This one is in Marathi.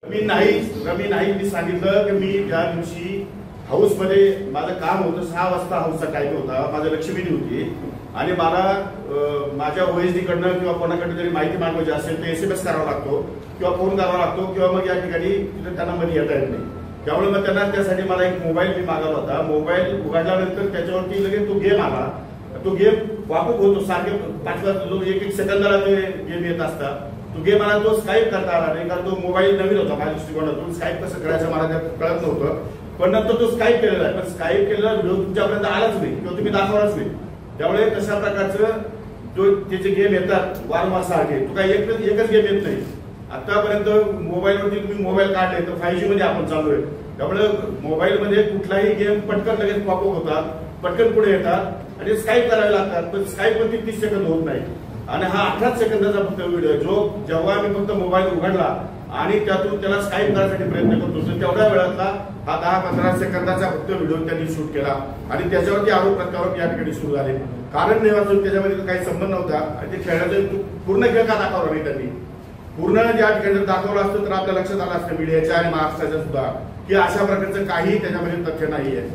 रमी नाही मी सांगितलं की मी ज्या दिवशी हाऊस मध्ये माझं काम होतं 6 वाजता हाऊसचा टाइम होता, माझं लक्ष्मीनी होती आणि मला माझ्या ओएसडी कडनं किंवा कोणाकडे तरी माहिती मागवायची असेल तर SMS करावा लागतो किंवा फोन करावा लागतो किंवा मग या ठिकाणी त्यांना मध्ये येता येत नाही. त्यामुळे मग त्यांना त्यासाठी मला एक मोबाईल मी मागवला होता. मोबाईल उघडल्यानंतर त्याच्यावरती लगेच तो गेम आला. तो गेम वापक होतो, सारखे 5 एक सेकंदाला ते गेम येत असतात. तो गेम मला तो स्काईप करता आला नाही, कारण तो मोबाईल नवीन होता माझ्या दृष्टिकोनातून. स्काईप कसं करायचं मला त्यात कळत नव्हतं, पण नंतर तो स्काईप केलेला आहे. पण स्काईप केलेला व्हिडिओ तुमच्यापर्यंत आलाच नाही किंवा तुम्ही दाखवलाच नाही. त्यामुळे तशा प्रकारचं जो त्याचे गेम येतात वारंवार सारखे, तो काही एकच गेम येत नाही. आतापर्यंत मोबाईलवरती तुम्ही मोबाईल काढले तर 5G मध्ये आपण चालू आहे. त्यामुळे मोबाईलमध्ये कुठलाही गेम पटकन लगेच पॉपअप होतात, पटकन पुढे येतात आणि स्काईप करावे लागतात. पण स्काईप मध्ये 30 सेकंद होत नाही आणि हा 18 सेकंदाचा फक्त व्हिडिओ आहे, जो जेव्हा मी फक्त मोबाईल उघडला आणि त्यातून त्याला स्काईप करण्यासाठी प्रयत्न करतो तेवढ्या वेळातला हा 10-15 सेकंदाचा फक्त व्हिडिओ त्यांनी शूट केला आणि त्याच्यावरती आरोप प्रत्यारोप या ठिकाणी सुरू झाले. कारण नाही वाचून त्याच्यामध्ये काही संबंध नव्हता आणि ते खेळाचं पूर्ण खेळ का दाखवला नाही त्यांनी. पूर्ण ज्या ठिकाणी दाखवलं असतं तर आपल्या लक्षात आलं असतं मीडियाच्या आणि महाराष्ट्राच्या सुद्धा की अशा प्रकारचं काही त्याच्यामध्ये तथ्य नाही आहे.